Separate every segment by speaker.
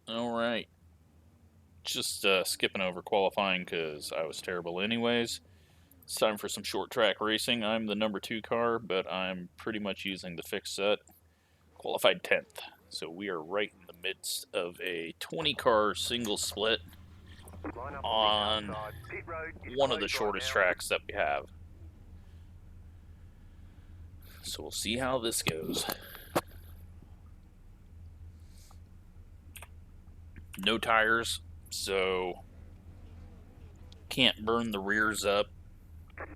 Speaker 1: Alright. Just skipping over qualifying because I was terrible anyways. It's time for some short track racing. I'm the number 2 car, but I'm pretty much using the fixed set. Qualified 10th. So we are right in the midst of a 20 car single split on one of the shortest tracks that we have. So we'll see how this goes. No tires, so can't burn the rears up.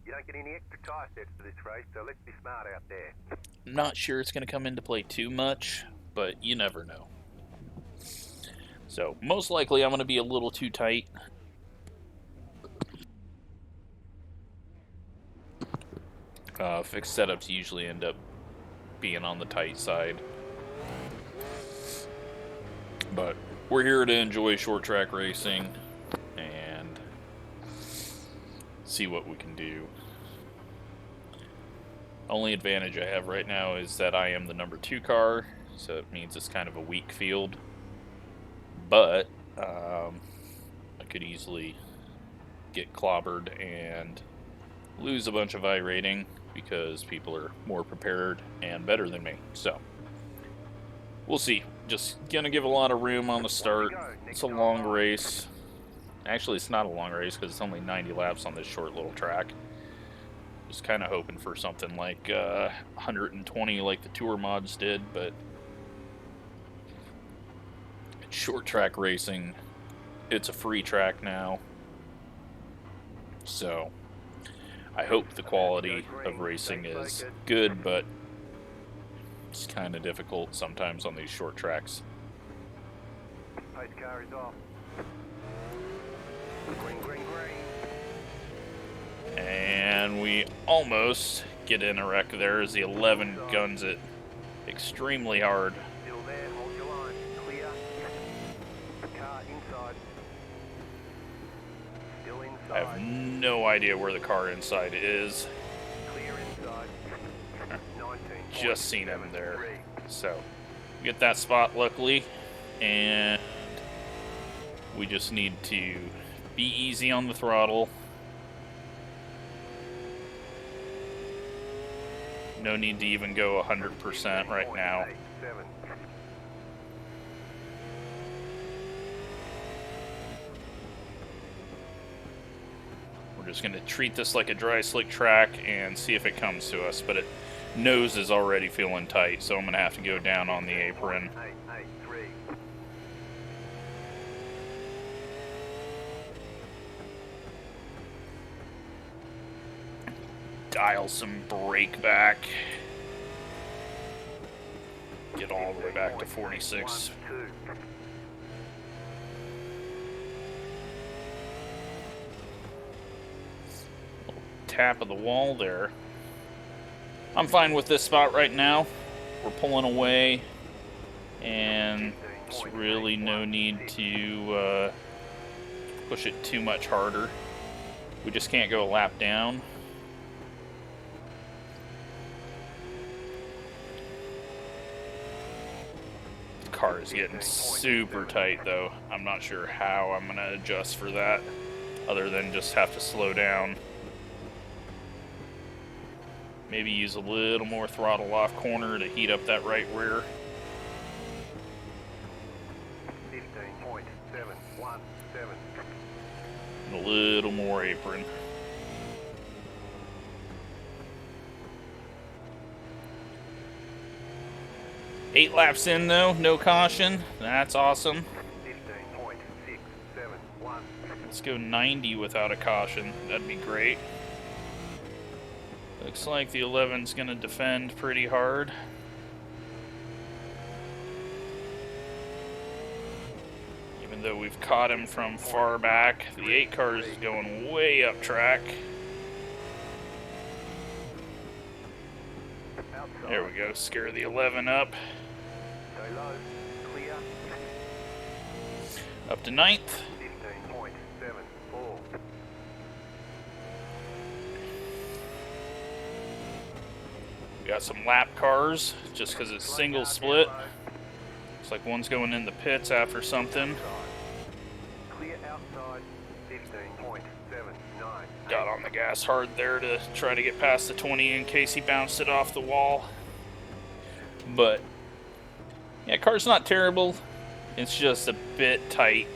Speaker 2: You don't get any extra tire sets for this race, so let's be smart out there.
Speaker 1: I'm not sure it's going to come into play too much, but you never know. So most likely I'm going to be a little too tight. Fixed setups usually end up being on the tight side. But we're here to enjoy short track racing and see what we can do. Only advantage I have right now is that I am the number 2 car, so it means it's kind of a weak field. But I could easily get clobbered and lose a bunch of iRating because people are more prepared and better than me. So we'll see. Just gonna give a lot of room on the start. It's a long race. Actually, it's not a long race because it's only 90 laps on this short little track. Just kind of hoping for something like 120 like the tour mods did, but short track racing, it's a free track now. So I hope the quality of racing is good, but it's kind of difficult sometimes on these short tracks.
Speaker 2: Pace car is off. Green, green, green.
Speaker 1: And we almost get in a wreck there as the 11 guns it extremely hard.
Speaker 2: Still there, hold your line. Clear. Car inside. Still inside.
Speaker 1: I have no idea where the car inside is.
Speaker 2: Clear inside. 19.
Speaker 1: Just seen him there. So, get that spot luckily, and we just need to be easy on the throttle. No need to even go 100% right now. We're just going to treat this like a dry slick track and see if it comes to us, but it nose is already feeling tight, so I'm going to have to go down on the apron. Dial some brake back. Get all the way back to 46. Tap of the wall there. I'm fine with this spot right now. We're pulling away, and there's really no need to push it too much harder. We just can't go a lap down. The car is getting super tight though. I'm not sure how I'm gonna adjust for that, other than just have to slow down. Maybe use a little more throttle off corner to heat up that right rear.
Speaker 2: 15.717.
Speaker 1: And a little more apron. Eight laps in though, no caution. That's awesome.
Speaker 2: 15.671.
Speaker 1: Let's go 90 without a caution. That'd be great. Looks like the 11's gonna defend pretty hard. Even though we've caught him from far back, the 8 car is going way up track. There we go, scare the 11 up.
Speaker 2: Go low, clear.
Speaker 1: Up to 9th.
Speaker 2: 15.74.
Speaker 1: We got some lap cars, just because it's single split. like one's going in the pits after something.
Speaker 2: Clear outside 15.798.
Speaker 1: Got on the gas hard there to try to get past the 20 in case he bounced it off the wall. But, yeah, car's not terrible. It's just a bit tight.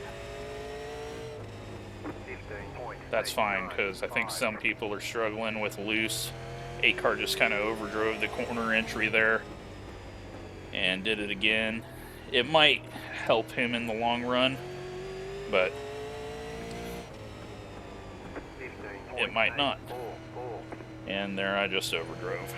Speaker 1: That's fine, because I think some people are struggling with loose. 8 car just kind of overdrove the corner entry there and did it again. It might help him in the long run, but it might not. And there I just overdrove.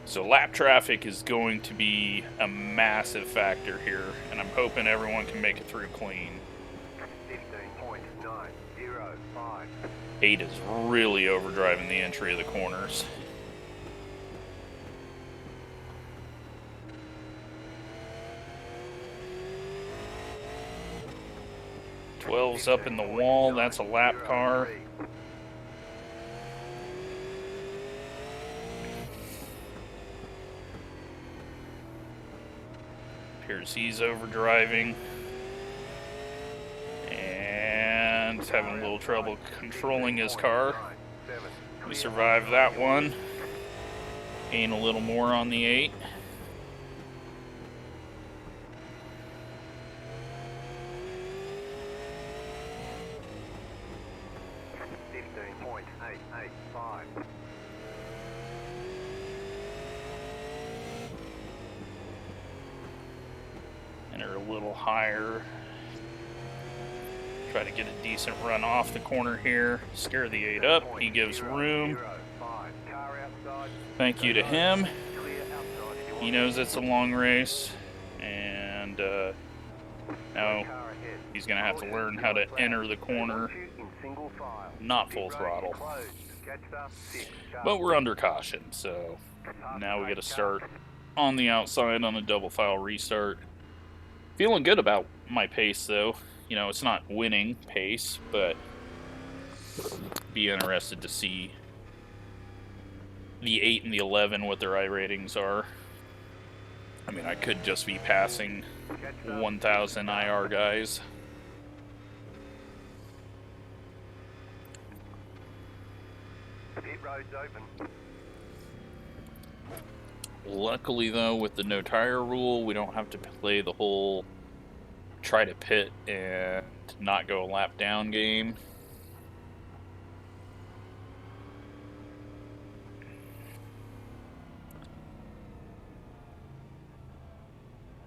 Speaker 1: So lap traffic is going to be a massive factor here, and I'm hoping everyone can make it through clean.
Speaker 2: 15.905.
Speaker 1: 8 is really overdriving the entry of the corners. Twelve's up in the wall, that's a lap car. Appears he's overdriving. And having a little trouble controlling his car. We survived that one. Gain a little more on the 8. Enter a little higher. Try to get a decent run off the corner here. Scare the 8 up. He gives room. Thank you to him. He knows it's a long race. And now he's going to have to learn how to enter the corner. Not full throttle. But we're under caution. So now we got to start on the outside on a double file restart. Feeling good about my pace, though. You know, it's not winning pace, but be interested to see the 8 and the 11, what their iRatings are. I mean, I could just be passing 1,000 IR guys.
Speaker 2: Pit road's open.
Speaker 1: Luckily, though, with the no tire rule, we don't have to play the whole try to pit and not go a lap down game.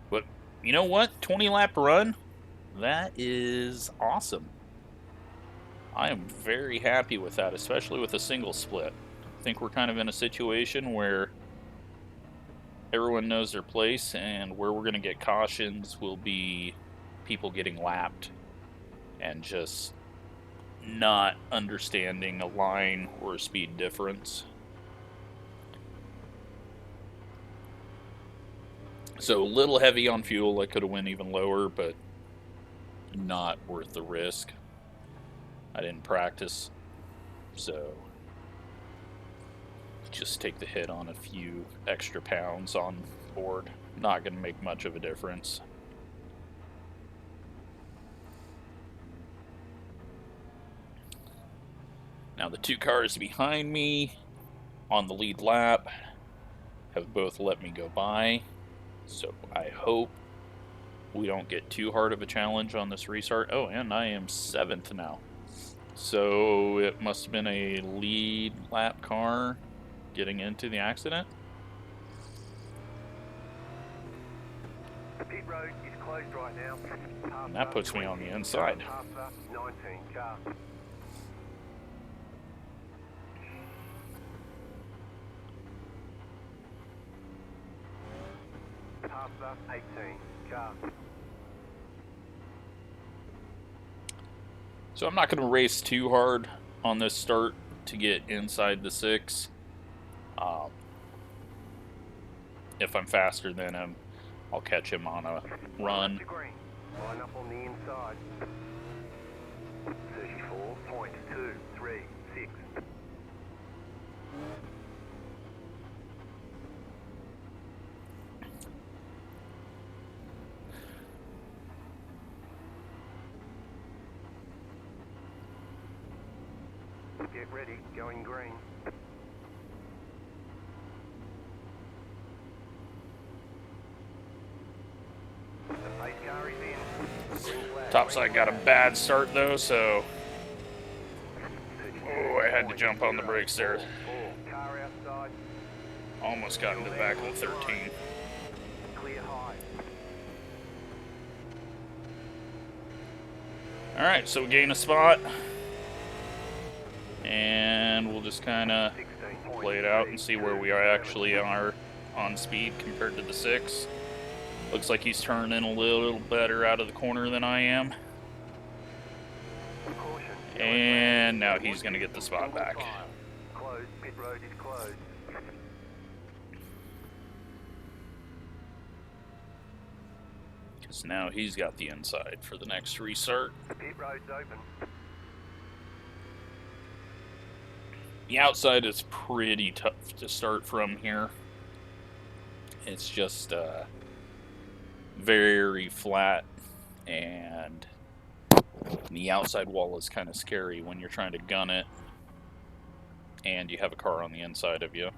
Speaker 1: But you know what? 20 lap run? That is awesome. I am very happy with that, especially with a single split. I think we're kind of in a situation where everyone knows their place, and where we're going to get cautions will be people getting lapped and just not understanding a line or a speed difference. So a little heavy on fuel. I could have went even lower, but not worth the risk. I didn't practice, so just take the hit on a few extra pounds on board. Not going to make much of a difference. Now the 2 cars behind me on the lead lap have both let me go by, so I hope we don't get too hard of a challenge on this restart. Oh, and I am 7th now. So it must have been a lead lap car getting into the accident.
Speaker 2: The pit road is closed right now.
Speaker 1: And that puts me on the inside.
Speaker 2: 19 car. Passer 18 car.
Speaker 1: So I'm not going to race too hard on this start to get inside the 6. If I'm faster than him, I'll catch him on a run.
Speaker 2: Line up on the inside. 34.236. get ready, going green. The pace car is in. Green flag,
Speaker 1: Topside got a bad start though, so
Speaker 2: 32
Speaker 1: I had to jump on the brakes there.
Speaker 2: Car outside,
Speaker 1: Almost got into the back of the 13.
Speaker 2: clear high.
Speaker 1: Alright, so we gain a spot. And we'll just kind of play it out and see where we actually are on speed compared to the 6. Looks like he's turning a little better out of the corner than I am. And now he's going to get the spot back.
Speaker 2: Closed, pit road is closed.
Speaker 1: Because now he's got the inside for the next restart.
Speaker 2: The pit road's open.
Speaker 1: The outside is pretty tough to start from here. It's just very flat, and the outside wall is kind of scary when you're trying to gun it and you have a car on the inside of you.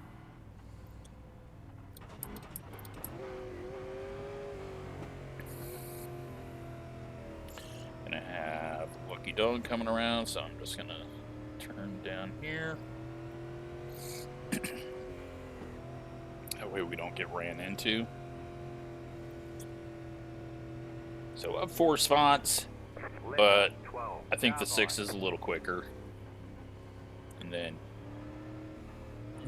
Speaker 1: Gonna have Lucky Dog coming around, so I'm just gonna turn down here. That way we don't get ran into. So up 4 spots, but I think the 6 is a little quicker. And then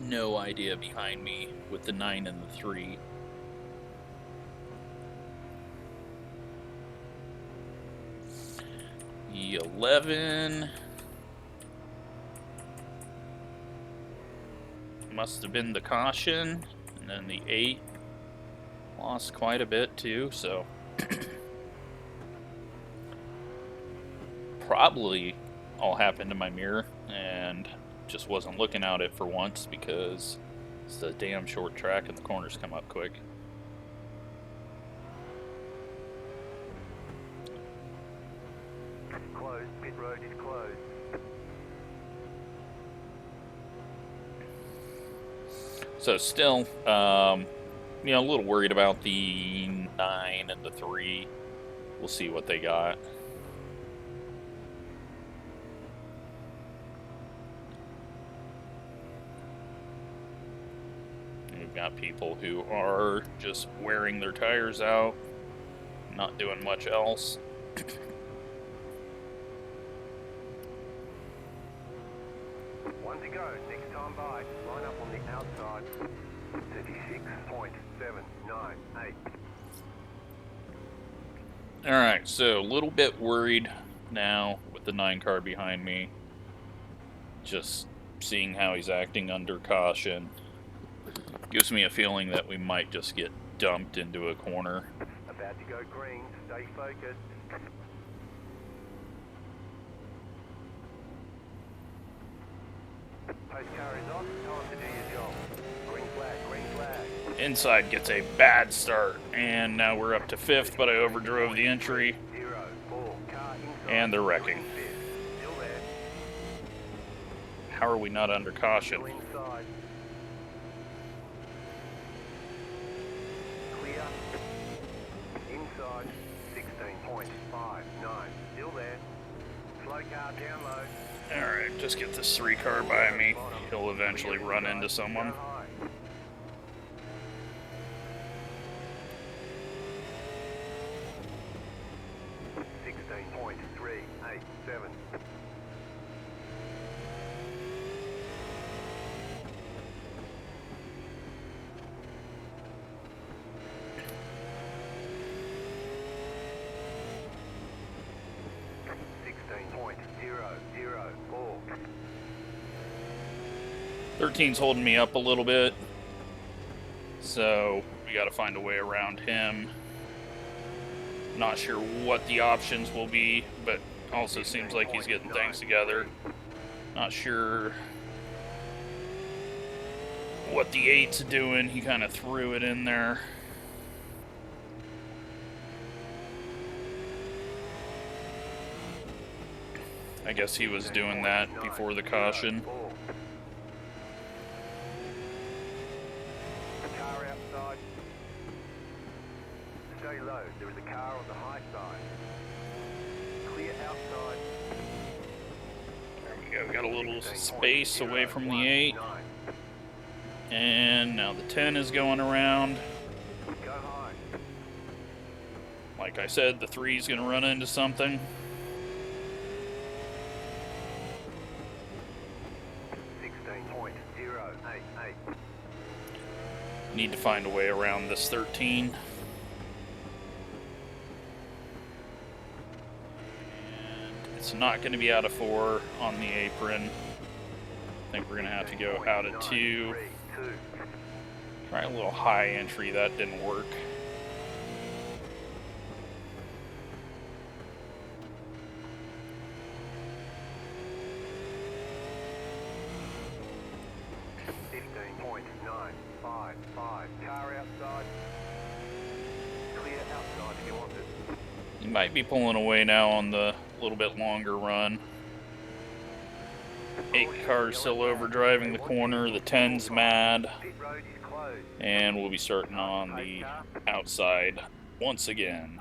Speaker 1: no idea behind me with the 9 and the 3. The 11 must have been the caution, and then the 8 lost quite a bit too, so probably all happened to my mirror and just wasn't looking at it for once because it's a damn short track and the corners come up quick.
Speaker 2: Closed, pit road is closed.
Speaker 1: So still, you know, a little worried about the 9 and the 3. We'll see what they got. We've got people who are just wearing their tires out, not doing much else.
Speaker 2: One to go, next time by. Line up on the outside. 36.798.
Speaker 1: Alright, so a little bit worried now with the 9 car behind me. Just seeing how he's acting under caution gives me a feeling that we might just get dumped into a corner.
Speaker 2: About to go green, stay focused. Post car is off, time to do your job. Green flag, green flag.
Speaker 1: Inside gets a bad start, and now we're up to 5th, but I overdrove the entry,
Speaker 2: 0, 4, car inside.
Speaker 1: and they're wrecking.
Speaker 2: Green fifth. Still there.
Speaker 1: How are we not under caution?
Speaker 2: Still inside. Clear. Inside. 16.59. Still there. Slow car down low.
Speaker 1: Alright, just get this 3 car by me. He'll eventually run into someone.
Speaker 2: Go high. 16.387. .004.
Speaker 1: 13's holding me up a little bit, so we got to find a way around him. Not sure what the options will be, but also seems like he's getting things together. Not sure what the 8's doing. He kind of threw it in there. I guess he was doing that before the caution.
Speaker 2: Car outside. Stay low. There is a car on the high side. Clear outside.
Speaker 1: There we go. Got a little space away from the 8. And now the 10 is going around.
Speaker 2: Go high.
Speaker 1: Like I said, the 3 is going to run into something.
Speaker 2: 16.088.
Speaker 1: Need to find a way around this 13. And it's not going to be out of 4 on the apron. I think we're going to have to go out of 2. Try a little high entry, that didn't work.
Speaker 2: Car outside. Clear outside if you want it.
Speaker 1: He might be pulling away now on the little bit longer run. 8 cars still over driving the corner. The 10's mad.
Speaker 2: Pit road is closed.
Speaker 1: And we'll be starting on the outside once again.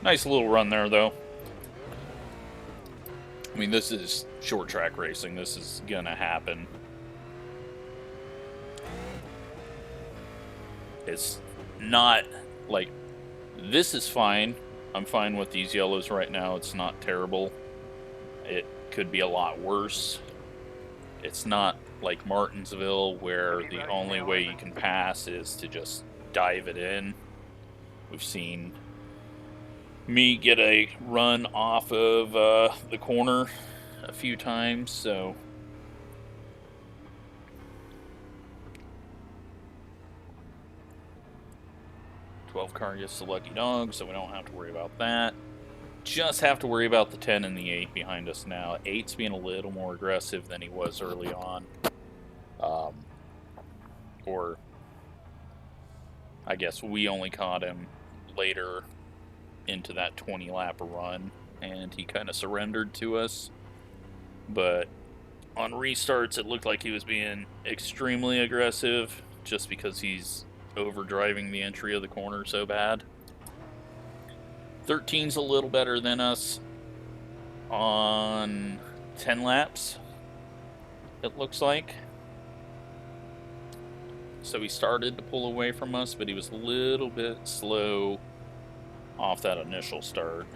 Speaker 1: Nice little run there, though. I mean, this is short track racing. This is gonna happen. It's not like, this is fine. I'm fine with these yellows right now. It's not terrible. It could be a lot worse. It's not like Martinsville where the only way you can pass is to just dive it in. We've seen me get a run off of the corner a few times, so .12 car gets the lucky dog, so we don't have to worry about that. Just have to worry about the 10 and the 8 behind us now. 8's being a little more aggressive than he was early on. Or I guess we only caught him later into that 20 lap run, and he kind of surrendered to us. But on restarts, it looked like he was being extremely aggressive just because he's overdriving the entry of the corner so bad. 13's a little better than us on 10 laps, it looks like. So he started to pull away from us, but he was a little bit slow off that initial start.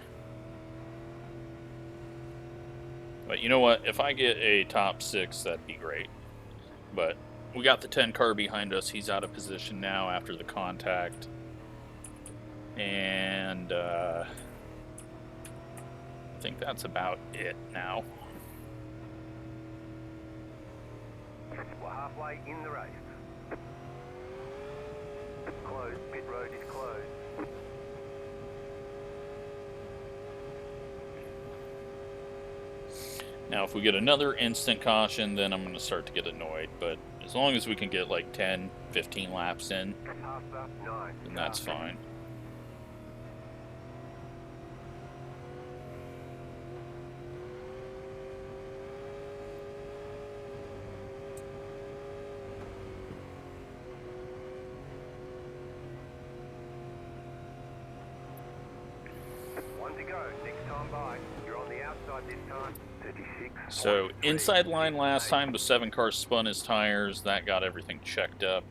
Speaker 1: But you know what? If I get a top 6, that'd be great. But we got the 10 car behind us. He's out of position now after the contact. And I think that's about it now.
Speaker 2: We're halfway in the race. Closed. Pit road is closed.
Speaker 1: Now, if we get another instant caution, then I'm going to start to get annoyed. But as long as we can get like 10, 15 laps in, then that's fine.
Speaker 2: One to go. Next time by. You're on the outside this time. 36.
Speaker 1: So inside line last time, the 7 cars spun his tires. That got everything checked up.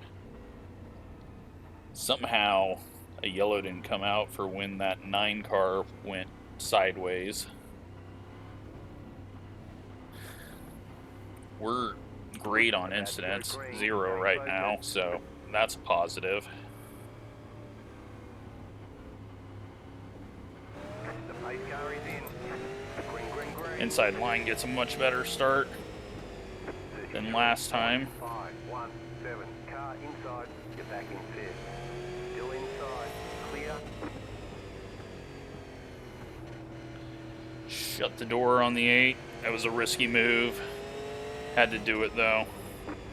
Speaker 1: Somehow a yellow didn't come out for when that 9 car went sideways. We're great on incidents, 0 right now, so that's a positive.
Speaker 2: The pace car is in. Green, green, green.
Speaker 1: Inside line gets a much better start than last time.
Speaker 2: 517. Car inside. Get back in fifth. Still inside. Clear.
Speaker 1: Shut the door on the 8. That was a risky move. Had to do it though.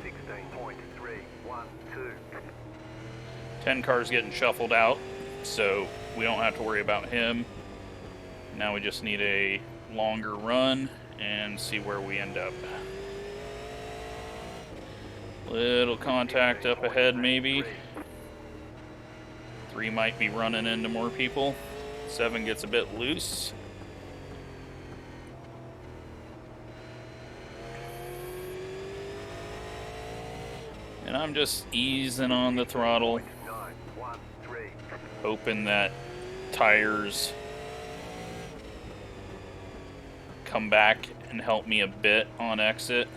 Speaker 2: 16.312.
Speaker 1: 10 cars getting shuffled out. So we don't have to worry about him. Now we just need a longer run and see where we end up. Little contact up ahead, maybe. 3 might be running into more people. 7 gets a bit loose. And I'm just easing on the throttle, hoping that tires come back and help me a bit on exit.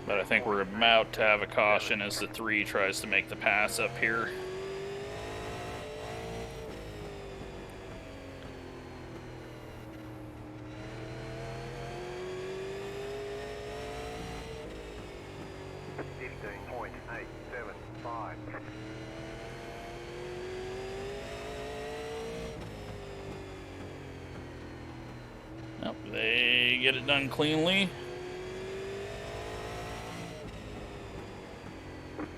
Speaker 1: But I think we're about to have a caution as the 3 tries to make the pass up here. Nope, they get it done cleanly.
Speaker 2: 15.948.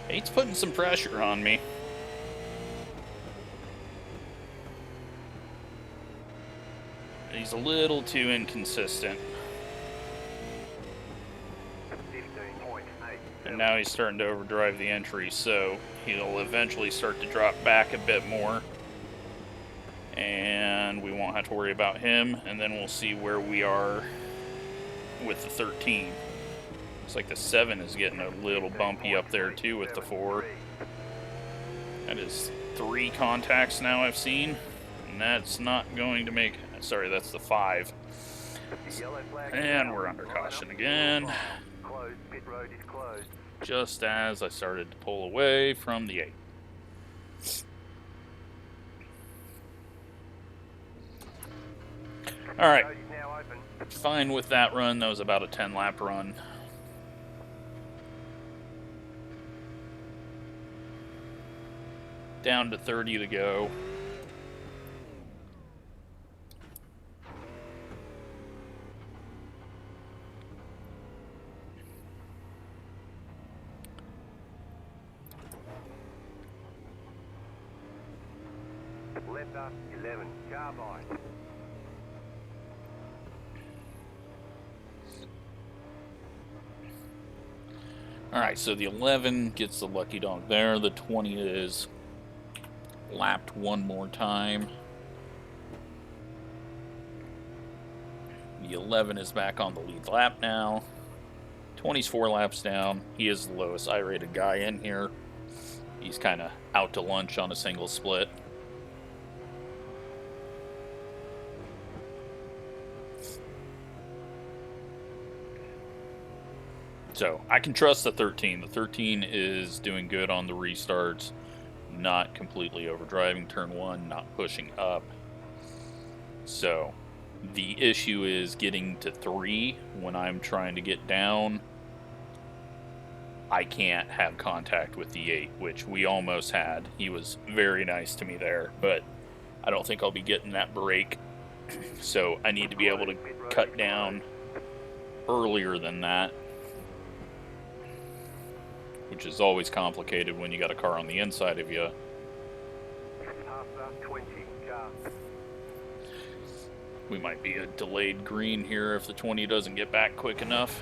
Speaker 1: 8's putting some pressure on me. He's a little too inconsistent.
Speaker 2: 15.8.
Speaker 1: And now he's starting to overdrive the entry, so he'll eventually start to drop back a bit more. And we won't have to worry about him, and then we'll see where we are with the 13. Looks like the 7 is getting a little bumpy up there too with the 4. That is 3 contacts now I've seen, and that's not going to make... Sorry, that's the 5. And we're under caution again. Just as I started to pull away from the 8. Alright, fine with that run. That was about a 10-lap run. Down to 30 to go.
Speaker 2: Letter 11, carbide.
Speaker 1: Alright, so the 11 gets the lucky dog there. The 20 is lapped one more time. The 11 is back on the lead lap now. 20's 4 laps down. He is the lowest I-rated guy in here. He's kind of out to lunch on a single split. So, I can trust the 13. The 13 is doing good on the restarts, not completely overdriving turn 1, not pushing up. So, the issue is getting to 3 when I'm trying to get down. I can't have contact with the 8, which we almost had. He was very nice to me there, but I don't think I'll be getting that break. So, I need to be able to cut down earlier than that, which is always complicated when you got a car on the inside of you. We might be a delayed green here if the 20 doesn't get back quick enough.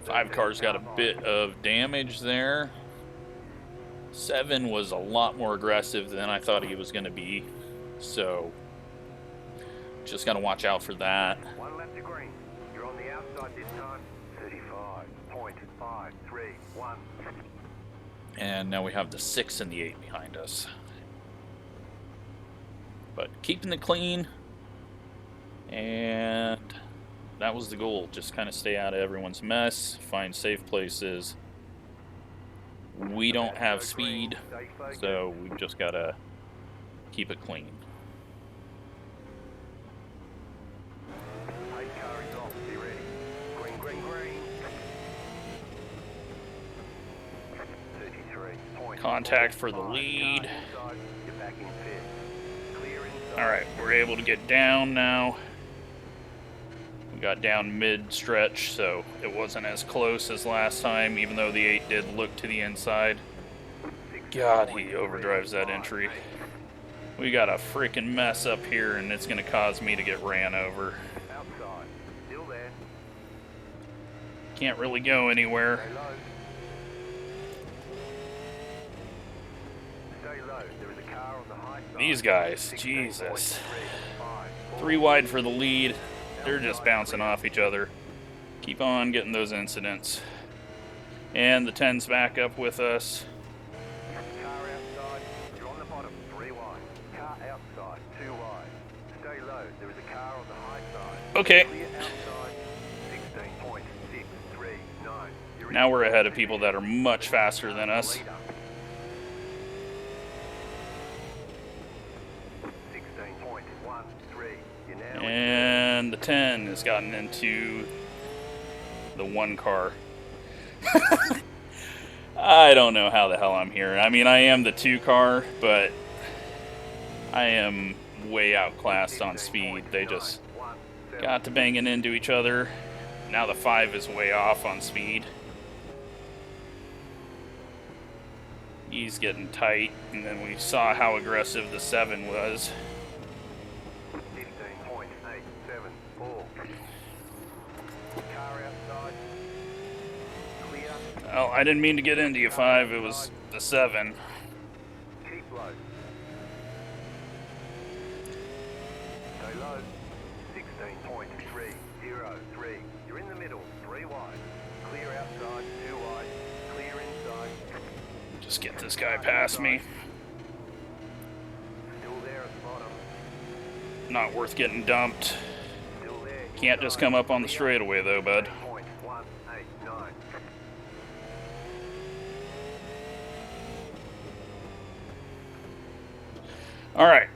Speaker 1: 5 cars got a bit of damage there. 7 was a lot more aggressive than I thought he was going to be, so just got to watch out for that.
Speaker 2: 1 lap to green. You're on the outside this time. 35.531.
Speaker 1: And now we have the 6 and the 8 behind us. But keeping it clean, and that was the goal. Just kind of stay out of everyone's mess, find safe places. We don't have speed, so we've just got to keep it clean. Contact for the lead. Alright, we're able to get down now. We got down mid-stretch, so it wasn't as close as last time, even though the 8 did look to the inside. God, he overdrives that entry. We got a freaking mess up here, and it's going to cause me to get ran over.
Speaker 2: Outside. Still there.
Speaker 1: Can't really go anywhere.
Speaker 2: Stay low. Stay low. There is a car on the high side.
Speaker 1: These guys, Jesus. 3 wide for the lead. They're just bouncing off each other. Keep on getting those incidents. And the 10's back up with us.
Speaker 2: Car outside. You're on the bottom. 3 wide. Car outside. 2 wide. Stay low. There is a car on the high side.
Speaker 1: Okay.
Speaker 2: Clear outside. 16.639. You're in
Speaker 1: Now we're ahead of people that are much faster than us.
Speaker 2: leader. 16.13. You're now in
Speaker 1: And the 10 has gotten into the 1 car. I don't know how the hell I'm here. I mean, I am the 2 car, but I am way outclassed on speed. They just got to banging into each other. Now the 5 is way off on speed. He's getting tight, and then we saw how aggressive the 7 was.
Speaker 2: 15.874. Car outside. Clear.
Speaker 1: Oh, I didn't mean to get into you, 5. It was the 7.
Speaker 2: Keep low. Stay low. 16.303. You're in the middle. 3 wide. Clear outside. 2 wide. Clear inside.
Speaker 1: Just get this guy past me.
Speaker 2: Still there at the bottom.
Speaker 1: Not worth getting dumped.
Speaker 2: Still there.
Speaker 1: Can't just come up on the straightaway, though, bud.
Speaker 2: 16.189.
Speaker 1: Alright.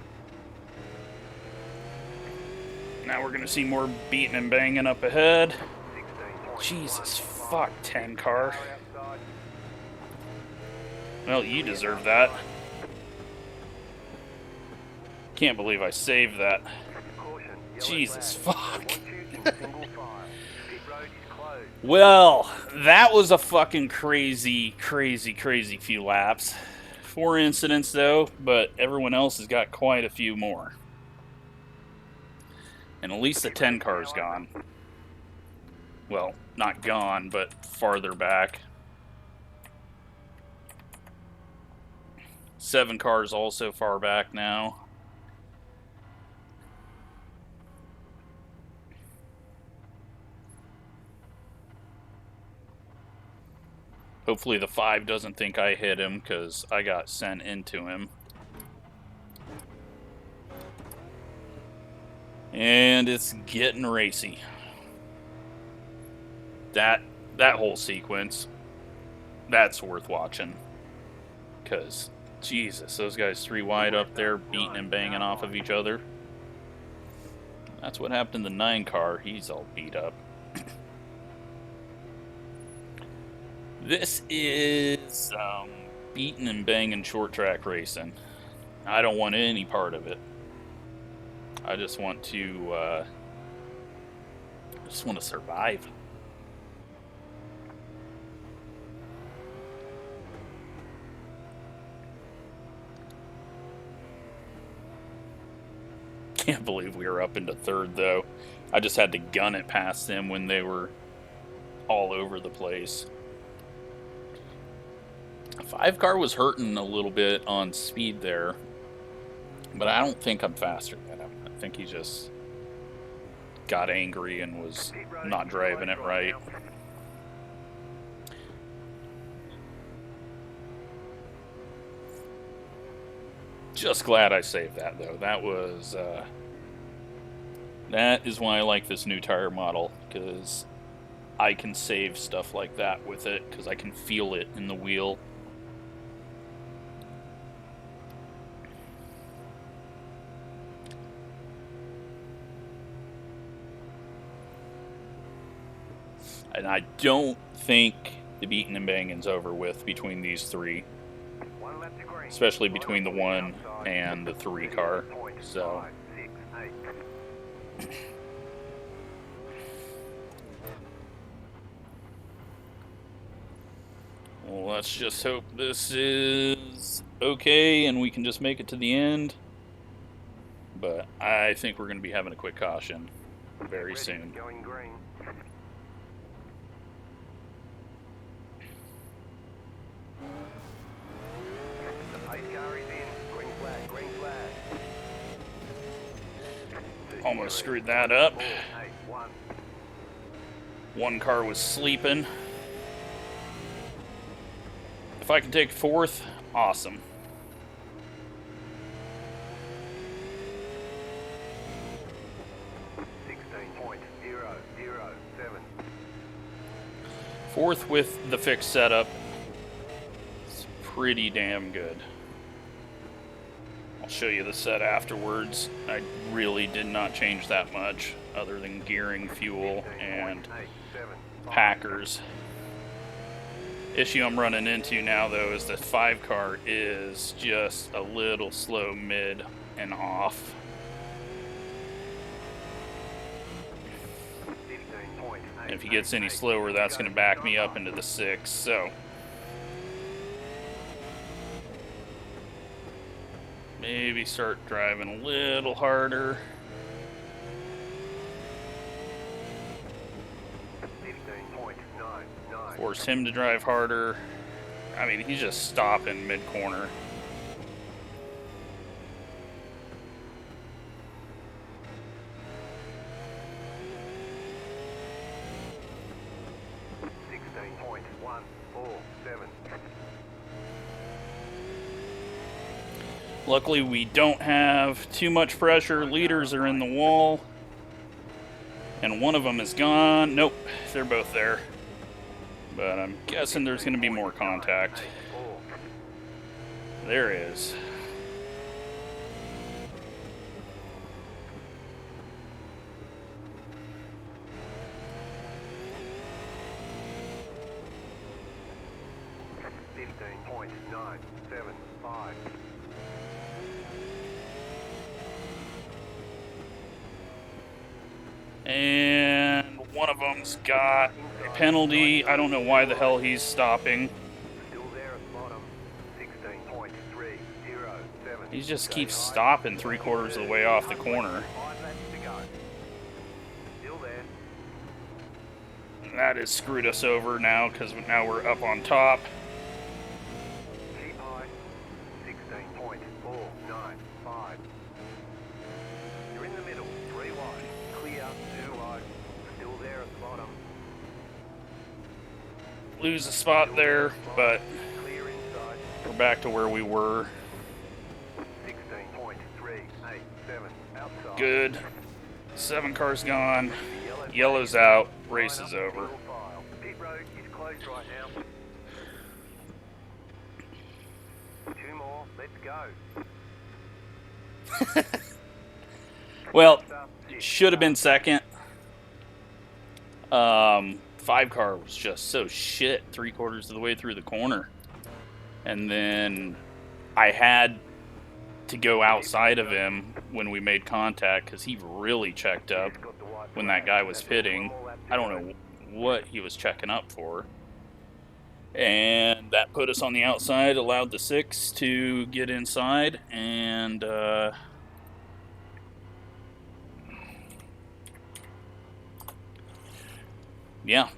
Speaker 1: Now we're gonna see more beating and banging up ahead.
Speaker 2: 16.1.
Speaker 1: Jesus fuck, 10 car.
Speaker 2: Car outside.
Speaker 1: Well, you deserve that. Can't believe I saved that.
Speaker 2: Caution. Yellow
Speaker 1: Jesus
Speaker 2: flag.
Speaker 1: fuck.
Speaker 2: Watch you in single file. Pit road is closed.
Speaker 1: Well, that was a fucking crazy few laps. 4 incidents, though, but everyone else has got quite a few more. And at least the 10 car's gone. Well, not gone, but farther back. 7 cars also far back now. Hopefully the 5 doesn't think I hit him, because I got sent into him. And it's getting racy. That whole sequence, that's worth watching. Because, Jesus, those guys 3 wide up there beating and banging off of each other. That's what happened to the 9 car. He's all beat up. This is beating and banging short track racing. I don't want any part of it. I just want to survive. Can't believe we were up into 3rd, though. I just had to gun it past them when they were all over the place. 5 car was hurting a little bit on speed there, but I don't think I'm faster than him. I think he just got angry and was not driving it right. Just glad I saved that, though. That was that is why I like this new tire model, because I can save stuff like that with it, because I can feel it in the wheel. And I don't think the beating and banging's over with between these 3. Especially between the 1 and the 3 car. So Well, let's just hope this is okay and we can just make it to the end. But I think we're going to be having a quick caution very soon.
Speaker 2: Going green. The pace car is in. Green flag, green flag.
Speaker 1: Almost screwed that up.
Speaker 2: 4, 8, 1.
Speaker 1: One car was sleeping. If I can take fourth, awesome. Fourth with the fixed setup. It's pretty damn good. I'll show you the set afterwards. I really did not change that much other than gearing, fuel, and packers. Issue I'm running into now though is the 5 car is just a little slow mid and off. And if he gets any slower, that's going to back me up into the 6. So maybe start driving a little harder. Force him to drive harder. I mean, he's just stopping mid-corner. Luckily, we don't have too much pressure. Leaders are in the wall. And one of them is gone. Nope, they're both there. But I'm guessing there's going to be more contact. There is. And one of them's got a penalty. I don't know why the hell he's stopping. He just keeps stopping 3/4 of the way off the corner. And that has screwed us over now because now we're up on top. Lose a spot there, but we're back to where we were. Good. 7 cars gone. Yellow's out. Race is over.
Speaker 2: Pit road is closed right now. 2 more. Let's go.
Speaker 1: Well, should have been second. 5 car was just so shit 3/4 of the way through the corner. And then I had to go outside of him when we made contact because he really checked up when that guy was pitting. I don't know what he was checking up for. And that put us on the outside, allowed the 6 to get inside, and yeah.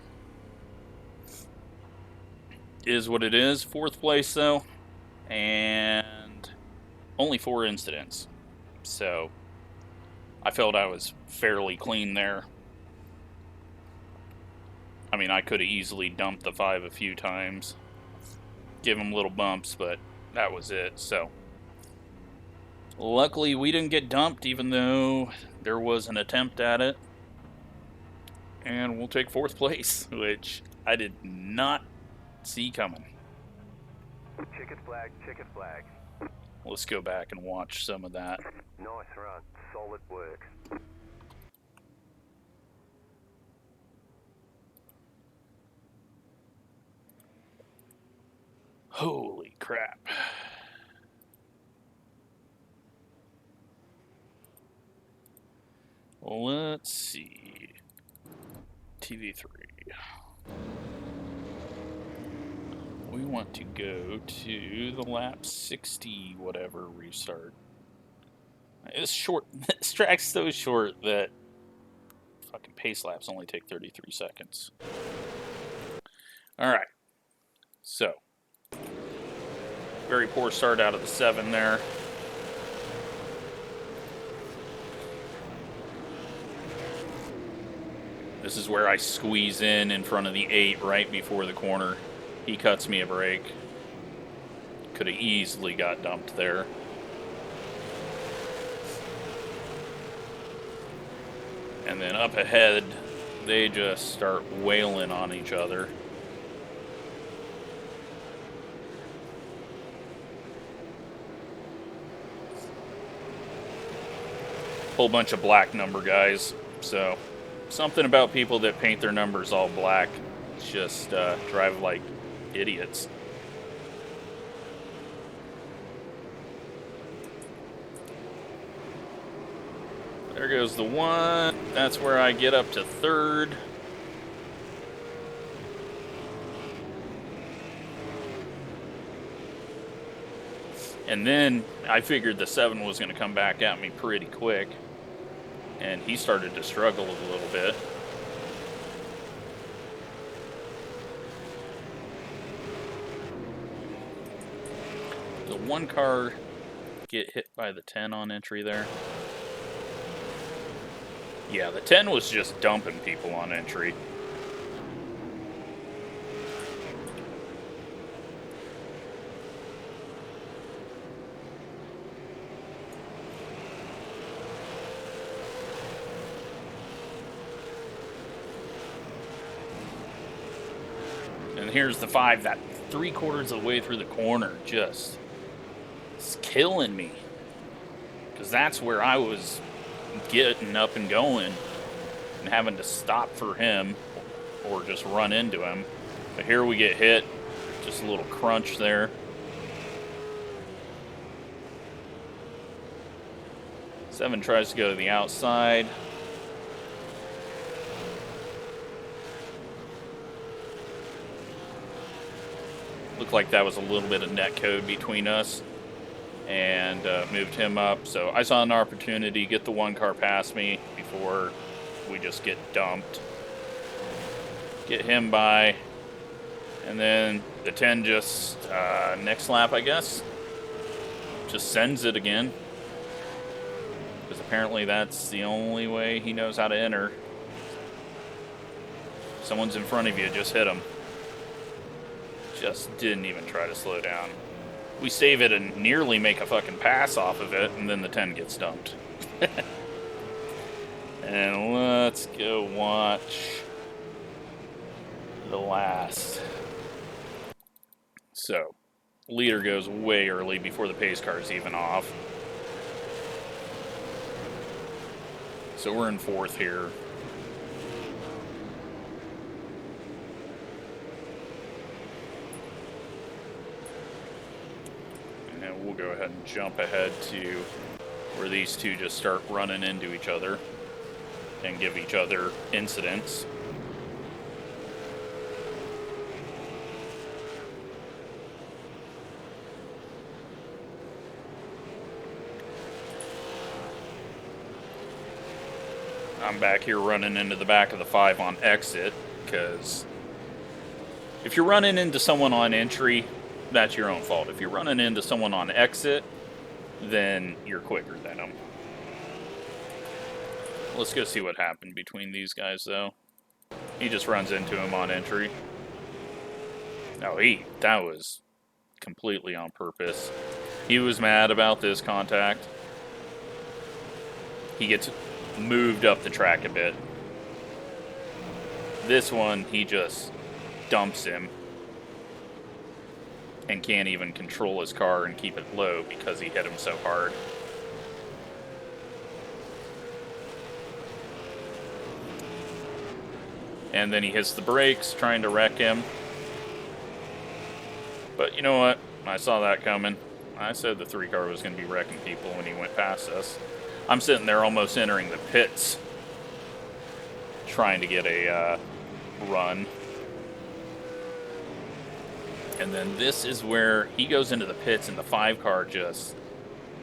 Speaker 1: Is what it is. 4th place though, and only 4 incidents. So I felt I was fairly clean there. I mean, I could have easily dumped the 5 a few times, give him little bumps, but that was it. So luckily we didn't get dumped, even though there was an attempt at it. And we'll take 4th place, which I did not see coming.
Speaker 2: Checkered flag, checkered flag.
Speaker 1: Let's go back and watch some of that.
Speaker 2: Nice run, solid work.
Speaker 1: Holy crap. Let's see. TV3. We want to go to the lap 60 whatever restart. It's short. This track's so short that fucking pace laps only take 33 seconds. Alright. So. Very poor start out of the 7 there. This is where I squeeze in front of the 8 right before the corner. He cuts me a break. Could have easily got dumped there. And then up ahead, they just start wailing on each other. Whole bunch of black number guys. So, something about people that paint their numbers all black just drive like idiots. There goes the 1. That's where I get up to 3rd. And then I figured the 7 was going to come back at me pretty quick. And he started to struggle a little bit. The 1 car get hit by the 10 on entry there. Yeah, the 10 was just dumping people on entry. And here's the 5, that 3/4 of the way through the corner, just it's killing me. Because that's where I was getting up and going and having to stop for him or just run into him. But here we get hit, just a little crunch there. Seven tries to go to the outside. Looked like that was a little bit of net code between us, and moved him up. So I saw an opportunity, get the 1 car past me before we just get dumped. Get him by, and then the 10 just, next lap I guess, just sends it again. Because apparently that's the only way he knows how to enter. Someone's in front of you, just hit him. Just didn't even try to slow down. We save it and nearly make a fucking pass off of it, and then the 10 gets dumped. And let's go watch the last. So, leader goes way early before the pace car is even off. So we're in 4th here. And we'll go ahead and jump ahead to where these two just start running into each other and give each other incidents. I'm back here running into the back of the 5 on exit, because if you're running into someone on entry, that's your own fault. If you're running into someone on exit, then you're quicker than them. Let's go see what happened between these guys, though. He just runs into him on entry. No, that was completely on purpose. He was mad about this contact. He gets moved up the track a bit. This one, he just dumps him and can't even control his car and keep it low because he hit him so hard. And then he hits the brakes, trying to wreck him. But you know what? I saw that coming. I said the 3 car was going to be wrecking people when he went past us. I'm sitting there almost entering the pits, trying to get a run. And then this is where he goes into the pits, and the 5 car just,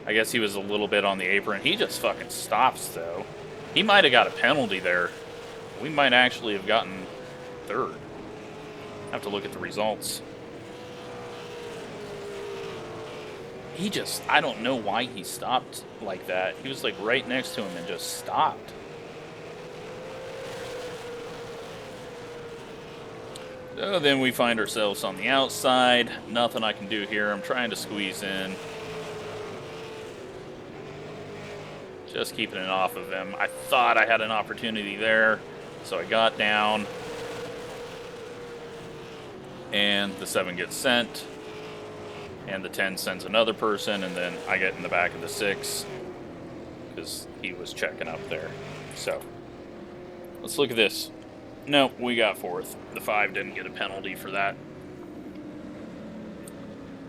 Speaker 1: I guess he was a little bit on the apron. He just fucking stops, though. He might have got a penalty there. We might actually have gotten third. I have to look at the results. He just, I don't know why he stopped like that. He was like right next to him and just stopped. So then we find ourselves on the outside. Nothing I can do here. I'm trying to squeeze in. Just keeping it off of him. I thought I had an opportunity there, so I got down. And the 7 gets sent. And the 10 sends another person, and then I get in the back of the 6 because he was checking up there. So, let's look at this. No, we got 4th. The 5 didn't get a penalty for that.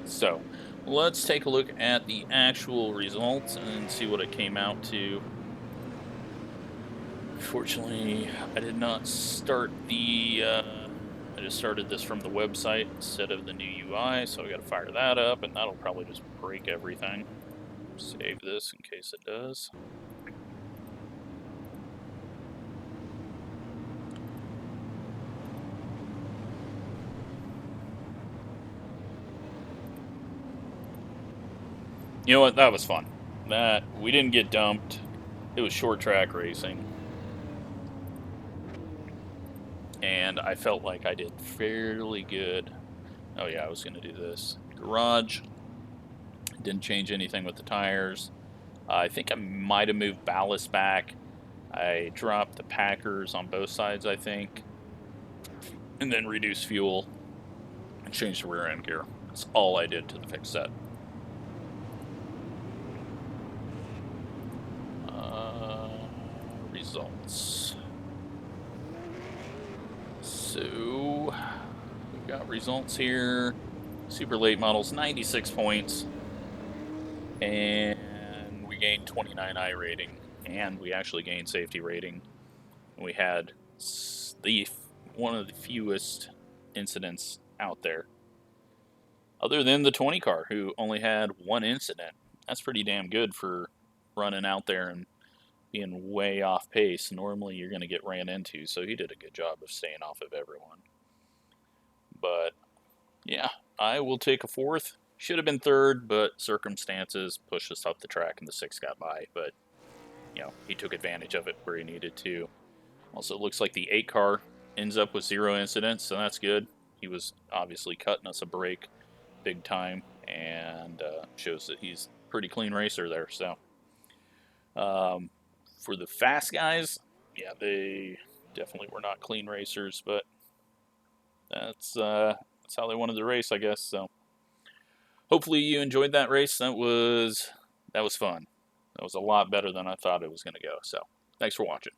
Speaker 1: So, let's take a look at the actual results and see what it came out to. Fortunately, I did not start the... I just started this from the website instead of the new UI, so I gotta fire that up, and that'll probably just break everything. Save this in case it does. You know what? That was fun. We didn't get dumped. It was short track racing. And I felt like I did fairly good. Oh yeah, I was going to do this. Garage. Didn't change anything with the tires. I think I might have moved ballast back. I dropped the Packers on both sides, I think. And then reduced fuel. And changed the rear end gear. That's all I did to the fixed set. Results. So, we've got results here. Super late models, 96 points. And we gained 29 I rating. And we actually gained safety rating. We had one of the fewest incidents out there. Other than the 20 car, who only had 1 incident. That's pretty damn good for running out there and being way off pace. Normally you're going to get ran into, so he did a good job of staying off of everyone. But, yeah, I will take a 4th. Should have been 3rd, but circumstances pushed us up the track and the 6 got by. But, you know, he took advantage of it where he needed to. Also, it looks like the 8 car ends up with 0 incidents, so that's good. He was obviously cutting us a break big time, and shows that he's a pretty clean racer there. So, for the fast guys, yeah, they definitely were not clean racers, but that's how they wanted to race, I guess. So, hopefully you enjoyed that race. That was fun. That was a lot better than I thought it was going to go. So, thanks for watching.